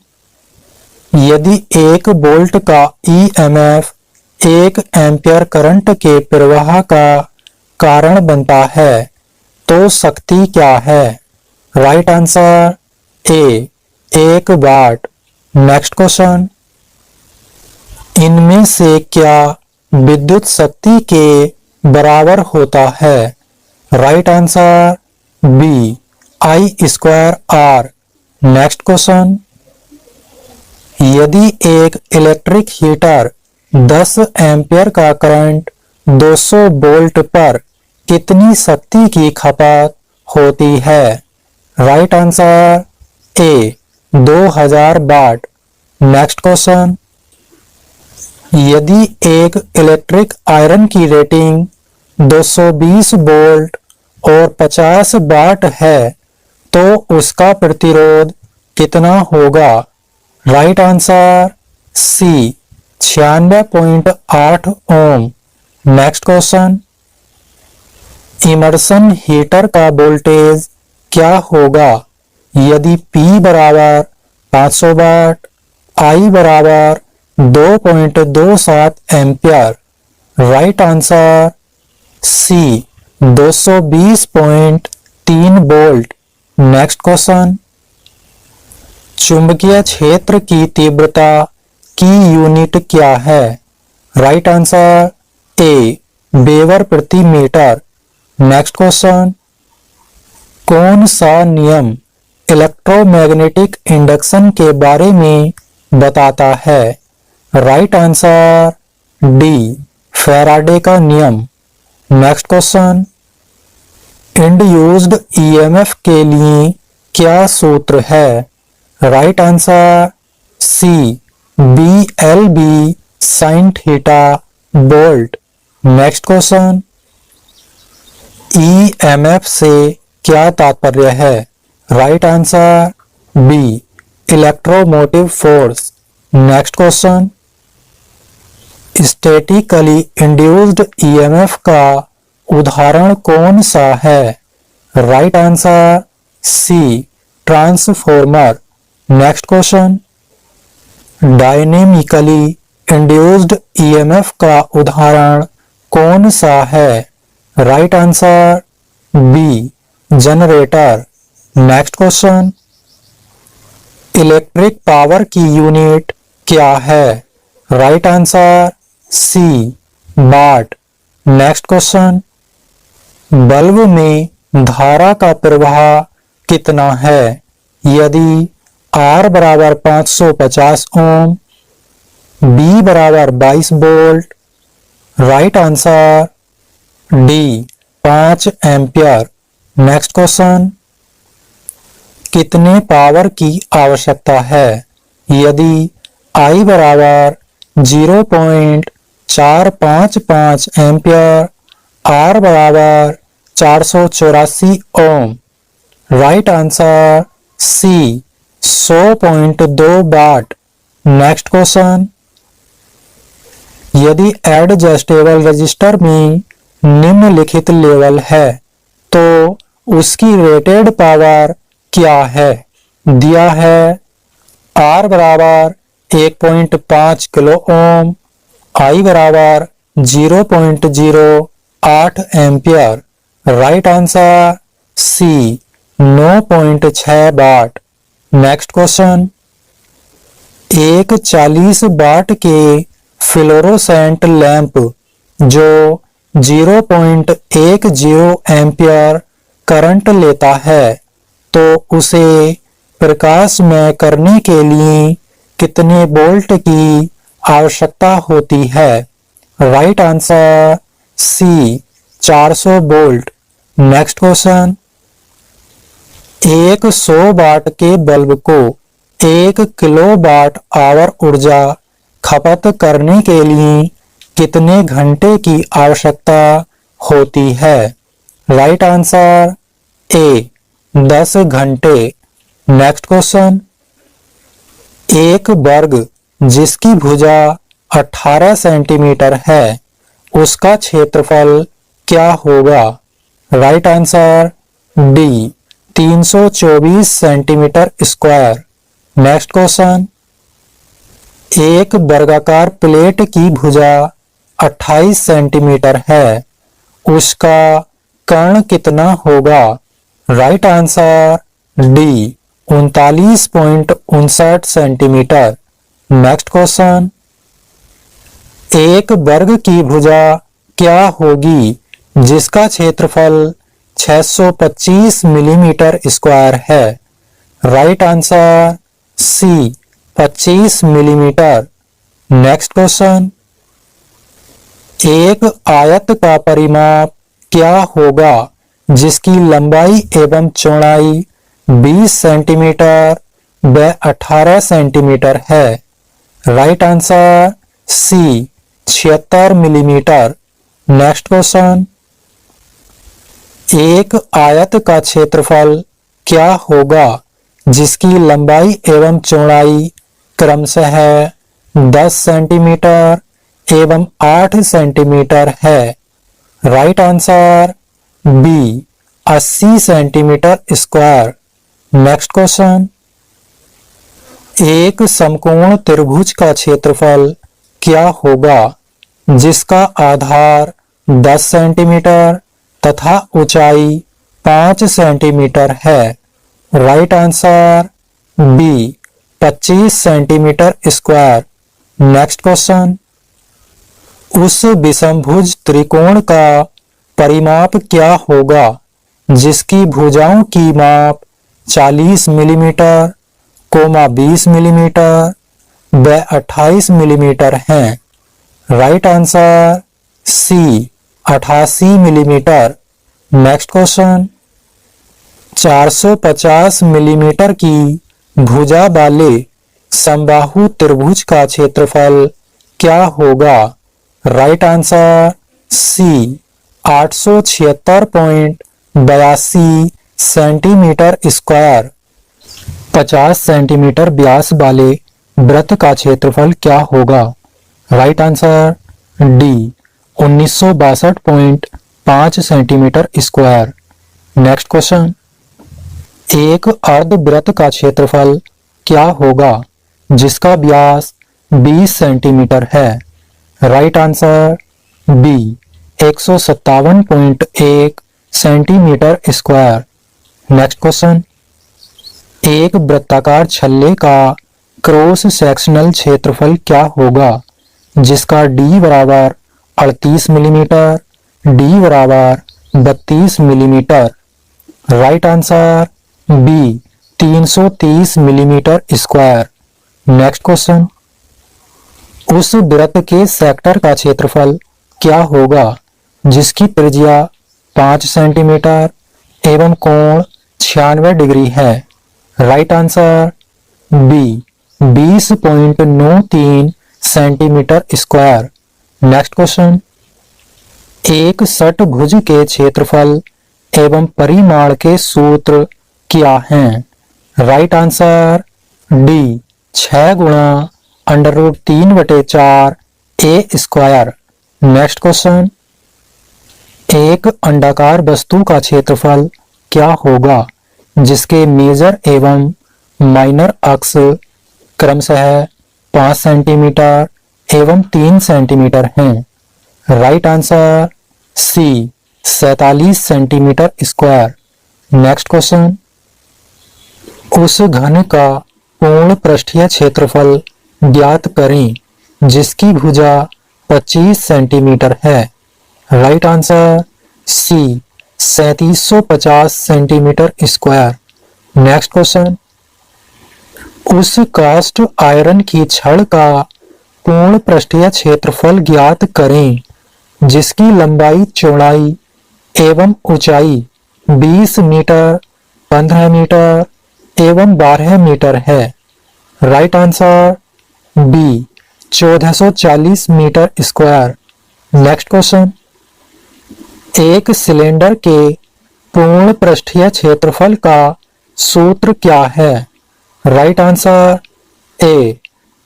यदि 1 वोल्ट का EMF 1 एम्पियर करंट के प्रवाह का कारण बनता है तो शक्ति क्या है? Right answer A 1 watt. Next question, इनमें से क्या विद्युत शक्ति के बराबर होता है? Right answer B I²R। Next question, यदि एक इलेक्ट्रिक हीटर 10 एम्पियर का करंट 200 वोल्ट पर कितनी शक्ति की खपत होती है? Right answer A 2000 watt. Next question, यदि एक इलेक्ट्रिक आयरन की रेटिंग 220 वोल्ट और 50 वाट है तो उसका प्रतिरोध कितना होगा? राइट आंसर सी 96.8 ओम। नेक्स्ट क्वेश्चन, इमर्सन हीटर का वोल्टेज क्या होगा यदि P बराबर 500 वाट, I बराबर 2.27 ampere. Right answer C 220.3 volt. Next question, चुंबकीय क्षेत्र की तीव्रता की यूनिट क्या है? राइट आंसर ए वेबर प्रति मीटर। नेक्स्ट क्वेश्चन, कौन सा नियम इलेक्ट्रोमैग्नेटिक इंडक्शन के बारे में बताता है? राइट आंसर डी फैराडे का नियम। नेक्स्ट क्वेश्चन, इंड्यूस्ड ईएमएफ के लिए क्या सूत्र है? Right answer C BLB sin theta volt. Next question, EMF से क्या तात्पर्य है? Right answer B electromotive force. Next question, statically induced EMF का उदाहरण कौन सा है? Right answer C transformer. Next question, dynamically induced EMF का उदाहरण कौन सा है? Right answer B generator. Next question, electric power की यूनिट क्या है? Right answer C watt. Next question, bulb में धारा का प्रवाह कितना है यदि R बराबर 550 ओम, B बराबर 22 volt? Right answer D 5 ampere. Next question, कितने पावर की आवश्यकता है यदि I बराबर 0.455 एम्पियर, R बराबर 484 ओम? राइट आंसर सी 100.2 वाट। नेक्स्ट क्वेश्चन, यदि एडजस्टेबल रजिस्टर में निम्नलिखित लेवल है तो उसकी रेटेड पावर क्या है? दिया है R बराबर 1.5 किलो ओम, I बराबर 0.08 एम्पियर। राइट आंसर सी 9.6 वाट। नेक्स्ट क्वेश्चन, एक 40 वाट के फ्लोरोसेंट लैंप जो 0.10 एम्पियर करंट लेता है तो उसे प्रकाशमय करने के लिए कितने वोल्ट की आवश्यकता होती है? Right answer C 400 volt. Next question, एक 100 वाट के बल्ब को 1 किलोवाट आवर ऊर्जा खपत करने के लिए कितने घंटे की आवश्यकता होती है? राइट आंसर ए 10 घंटे। नेक्स्ट क्वेश्चन, एक वर्ग जिसकी भुजा 18 सेंटीमीटर है उसका क्षेत्रफल क्या होगा? Right answer D 324 centimetre square. Next question, एक वर्गाकार प्लेट की भुजा 28 सेंटीमीटर है उसका कर्ण कितना होगा? Right answer D 39.59 centimetre. Next question, एक वर्ग की भुजा क्या होगी जिसका क्षेत्रफल 625 मिलीमीटर स्क्वायर है? Right answer C 25 millimetre. Next question, एक आयत का परिमाप क्या होगा जिसकी लंबाई एवं चौड़ाई 20 सेंटीमीटर व 18 सेंटीमीटर है? Right answer C 76 millimetre. Next question, एक आयत का क्षेत्रफल क्या होगा जिसकी लंबाई एवं चौड़ाई क्रमशः 10 सेंटीमीटर एवं 8 सेंटीमीटर है। Right answer B 80 centimetre square. Next question, एक समकोण त्रिभुज का क्षेत्रफल क्या होगा जिसका आधार 10 सेंटीमीटर तथा ऊंचाई 5 सेंटीमीटर है। Right answer B 25 centimetre square. Next question, उस विषमभुज त्रिकोण का परिमाप क्या होगा जिसकी भुजाओं की माप 40 मिलीमीटर, 20 मिलीमीटर व 28 मिलीमीटर हैं। Right answer C 88 millimetre. Next question, 450 millimetre की भुजा वाले समबाहु त्रिभुज का क्षेत्रफल क्या होगा। Right answer C 876.82 centimetre square. 50 centimetre व्यास वाले वृत्त का क्षेत्रफल क्या होगा। Right answer D 1962.5 centimetre square. Next question, एक अर्धवृत्त का क्षेत्रफल क्या होगा जिसका व्यास 20 सेंटीमीटर है। Right answer B 157.1 centimetre square. Next question, एक वृत्ताकार छल्ले का क्रॉस सेक्शनल क्षेत्रफल क्या होगा जिसका डी बराबर 38 मिलीमीटर, डी बराबर 32 millimetre. Right answer B 330 millimetre square. Next question, उस वृत्त के सेक्टर का क्षेत्रफल क्या होगा जिसकी त्रिज्या 5 सेंटीमीटर एवं कोण 96 डिग्री है। Right answer B 20.93 centimetre square. Next question, एक षटभुज के क्षेत्रफल एवं परिमाण के सूत्र क्या हैं। राइट आंसर डी 6 गुणा √3/4 ए स्क्वायर। नेक्स्ट क्वेश्चन, एक अंडाकार वस्तु का क्षेत्रफल क्या होगा जिसके मेजर एवं माइनर अक्ष क्रमशः 5 सेंटीमीटर एवं 3 सेंटीमीटर हैं। Right answer C 47 centimetre square. Next question, उस घन का पूर्ण पृष्ठीय क्षेत्रफल ज्ञात करें जिसकी भुजा 25 सेंटीमीटर है। Right answer C 3750 centimetre square. Next question, उस कास्ट आयरन की छड़ का पूर्ण पृष्ठीय क्षेत्रफल ज्ञात करें जिसकी लंबाई, चौड़ाई एवं ऊंचाई 20 मीटर, 15 मीटर एवं 12 मीटर है। Right answer B 1440 metre square. Next question, एक सिलेंडर के पूर्ण पृष्ठीय क्षेत्रफल का सूत्र क्या है। Right answer A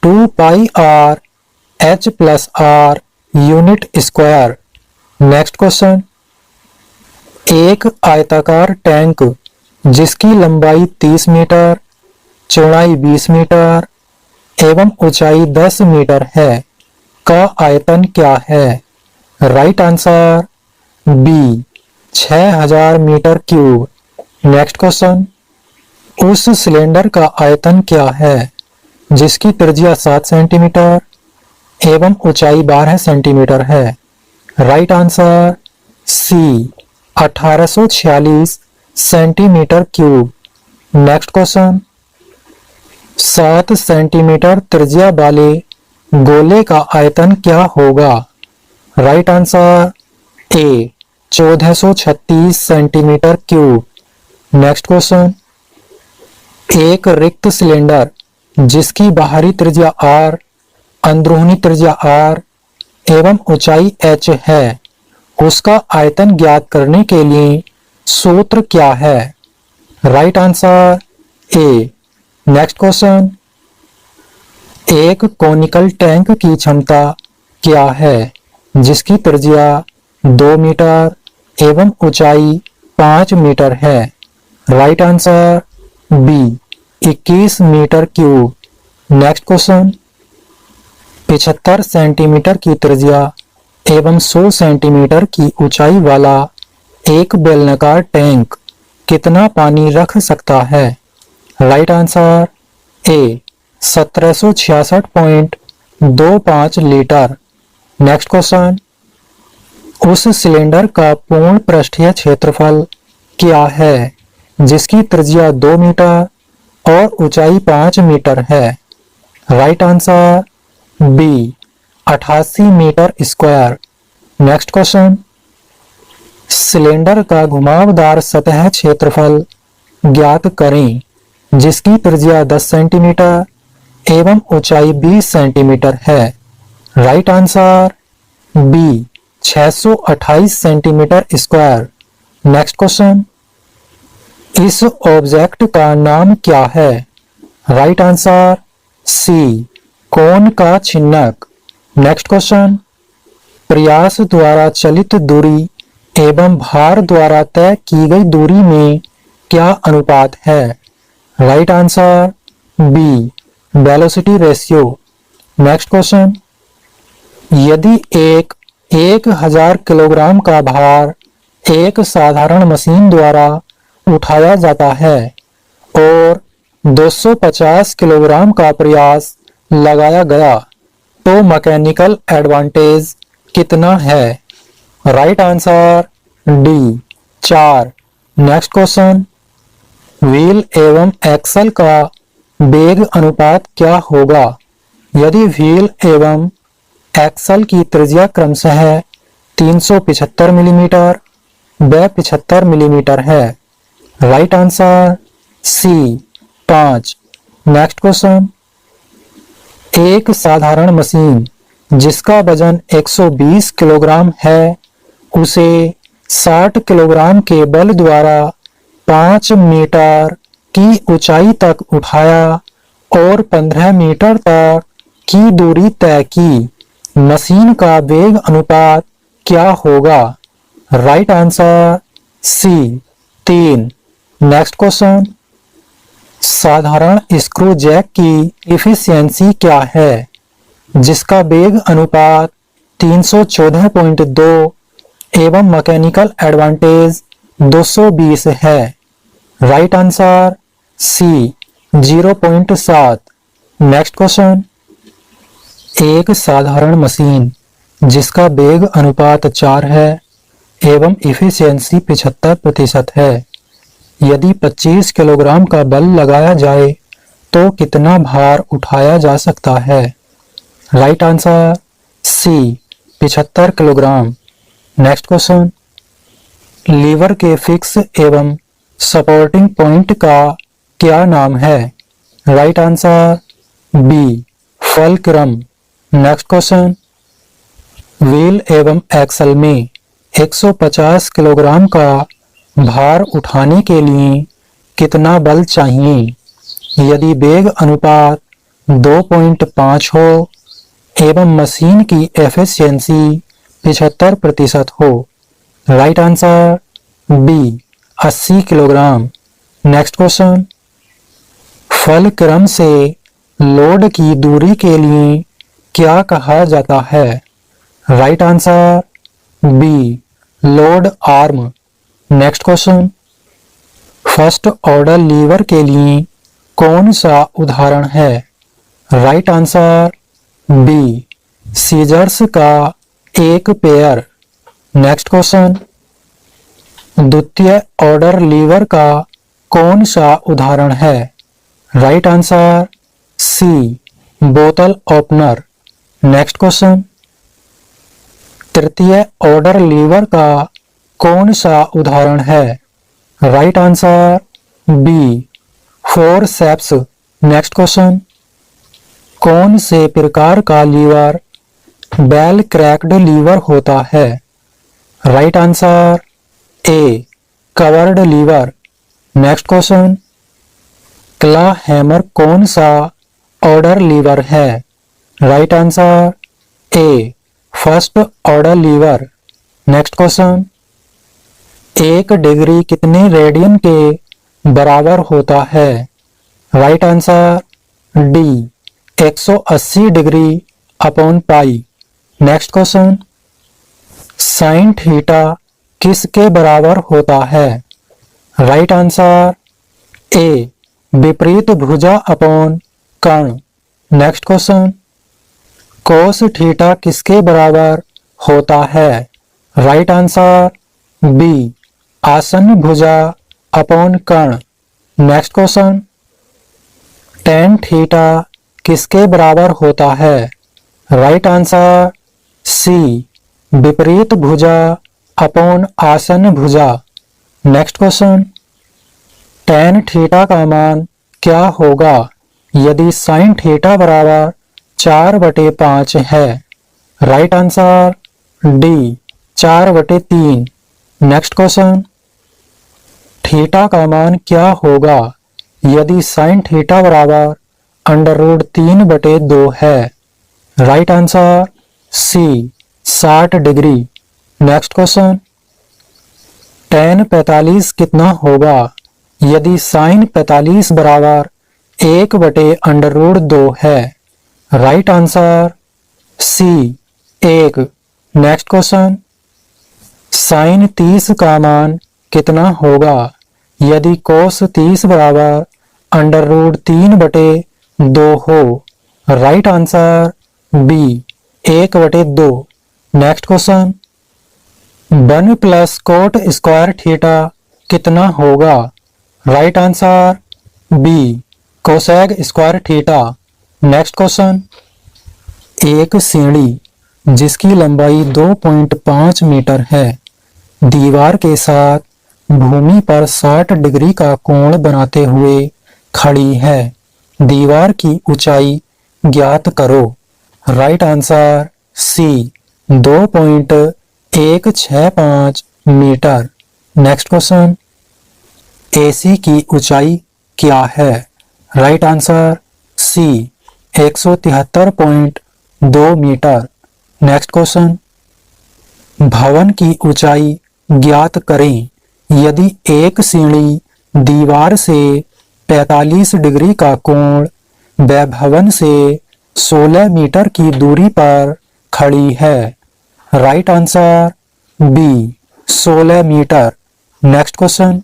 2 pi R H plus R unit square. Next question, एक आयताकार टैंक जिसकी लंबाई 30 मीटर, चौड़ाई 20 मीटर एवं ऊंचाई 10 मीटर है का आयतन क्या है। Right answer B 6000 metre cube. Next question, उस सिलेंडर का आयतन क्या है जिसकी त्रिज्या 7 सेंटीमीटर एवं ऊंचाई 12 सेंटीमीटर है। Right answer C 1846 centimetre cube. Next question, 7 centimetre त्रिज्या वाले गोले का आयतन क्या होगा। Right answer A 1436 centimetre cube. Next question, एक रिक्त सिलेंडर जिसकी बाहरी त्रिज्या r, अंदरूनी त्रिज्या r एवं ऊंचाई h है उसका आयतन ज्ञात करने के लिए सूत्र क्या है। राइट आंसर ए। नेक्स्ट क्वेश्चन, एक कोनिकल टैंक की क्षमता क्या है जिसकी त्रिज्या 2 मीटर एवं ऊंचाई 5 मीटर है? Right answer B 21 metre cube. Next question, 75 centimetre की त्रिज्या एवं 100 सेंटीमीटर की ऊंचाई वाला एक बेलनाकार टैंक कितना पानी रख सकता है? राइट आंसर ए 1766.25 लीटर। नेक्स्ट क्वेश्चन, उस सिलेंडर का पूर्ण पृष्ठीय क्षेत्रफल क्या है जिसकी त्रिज्या 2 मीटर और ऊंचाई 5 मीटर है? Right answer B 88 metre square. Next question, cylinder का घुमावदार सतह क्षेत्रफल ज्ञात करें जिसकी त्रिज्या 10 सेंटीमीटर एवं ऊंचाई 20 सेंटीमीटर है? Right answer B 628 centimetre square. Next question, इस ऑब्जेक्ट का नाम क्या है? राइट आंसर सी कोन का छिन्नक। नेक्स्ट क्वेश्चन, प्रयास द्वारा चलित दूरी एवं भार द्वारा तय की गई दूरी में क्या अनुपात है? Right answer B velocity ratio. Next question, यदि एक 1000 किलोग्राम का भार एक साधारण मशीन द्वारा उठाया जाता है और 250 किलोग्राम का प्रयास लगाया गया तो मैकेनिकल एडवांटेज कितना है? Right answer D 4। Next question, wheel एवं एक्सल का वेग अनुपात क्या होगा यदि व्हील एवं एक्सल की त्रिज्या क्रमशः 375 मिलीमीटर व 75 मिलीमीटर है? Right answer C 5। Next question, एक साधारण मशीन जिसका वजन 120 किलोग्राम है उसे 60 किलोग्राम के बल द्वारा 5 मीटर की ऊंचाई तक उठाया और 15 मीटर तक की दूरी तय की। मशीन का वेग अनुपात क्या होगा? Right answer C 3। Next question, साधारण स्क्रू जैक की इफिशियंसी क्या है जिसका वेग अनुपात 314.2 एवं मैकेनिकल एडवांटेज 220 है? Right answer C 0.7। Next question, एक साधारण मशीन जिसका वेग अनुपात 4 है एवं इफिशियंसी 75% है, यदि 25 किलोग्राम का बल लगाया जाए तो कितना भार उठाया जा सकता है? Right answer C 75 kilogram. Next question, lever के फिक्स एवं सपोर्टिंग पॉइंट का क्या नाम है? Right answer B fulcrum. Next question, wheel एवं एक्सल में 150 किलोग्राम का भार उठाने के लिए कितना बल चाहिए यदि वेग अनुपात 2.5 हो एवं मशीन की एफिशिएंसी 75% हो? Right answer B 80 kilogram. Next question, fulcrum से लोड की दूरी के लिए क्या कहा जाता है? Right answer B load arm. Next question, first order lever के लिए कौन सा उदाहरण है? राइट आंसर बी सीजर्स का एक पेयर। नेक्स्ट क्वेश्चन, द्वितीय ऑर्डर लीवर का कौन सा उदाहरण है? राइट आंसर सी बोतल ओपनर। नेक्स्ट क्वेश्चन, तृतीय ऑर्डर लीवर का कौन सा उदाहरण है? Right answer B forceps. Next question, कौन से प्रकार का लीवर बेल क्रैक्ड लीवर होता है? Right answer A curved lever. Next question, claw hammer कौन सा ऑर्डर लीवर है? Right answer A first order lever. Next question, 1 degree कितने रेडियन के बराबर होता है? Right answer D 180 degree upon pi. Next question, sine theta किसके बराबर होता है? राइट आंसर ए विपरीत भुजा अपॉन कर्ण। नेक्स्ट क्वेश्चन, कोस थीटा किसके बराबर होता है? राइट आंसर बी आसन्न भुजा अपॉन कर्ण। नेक्स्ट क्वेश्चन, टेन थीटा किसके बराबर होता है? राइट आंसर सी विपरीत भुजा अपॉन आसन्न भुजा। नेक्स्ट क्वेश्चन, टेन थीटा का मान क्या होगा यदि साइन थीटा बराबर 4/5 है? Right answer D 4/3। Next question, theta का मान क्या होगा यदि साइन थीटा बराबर √3/2 है? Right answer C 60 degree. Next question, tan 45 कितना होगा यदि साइन 45 बराबर 1/√2 है? Right answer C 1। Next question, sine 30 का मान कितना होगा यदि कोस 30 बराबर √3/2 हो? Right answer B 1/2। Next question, 1 + cot square theta कितना होगा? Right answer B cosec square theta. Next question, एक सीढ़ी जिसकी लंबाई 2.5 मीटर है दीवार के साथ भूमि पर 60 डिग्री का कोण बनाते हुए खड़ी है। दीवार की ऊंचाई ज्ञात करो। Right answer C 2.165 metre. Next question, AC की ऊंचाई क्या है? Right answer C 173.2 metre. Next question, भवन की ऊंचाई ज्ञात करें यदि एक सीढ़ी दीवार से 45 डिग्री का कोण व भवन से 16 मीटर की दूरी पर खड़ी है। Right answer B 16 metre. Next question,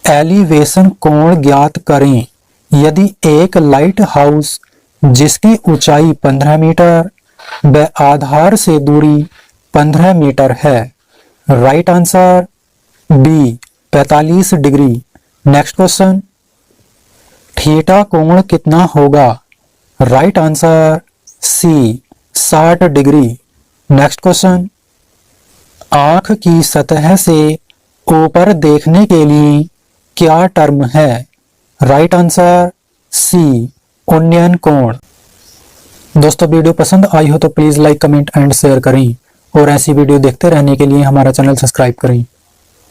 elevation कोण ज्ञात करें यदि एक लाइट हाउस जिसकी ऊंचाई 15 मीटर व आधार से दूरी 15 मीटर है। Right answer B 45 degree. Next question, theta कोण कितना होगा? Right answer C 60 degree. Next question, आंख की सतह से ऊपर देखने के लिए क्या टर्म है? राइट आंसर सी उन्नयन कोण। दोस्तों, वीडियो पसंद आई हो तो please like, comment and share करें और ऐसी वीडियो देखते रहने के लिए हमारा चैनल सब्सक्राइब करें।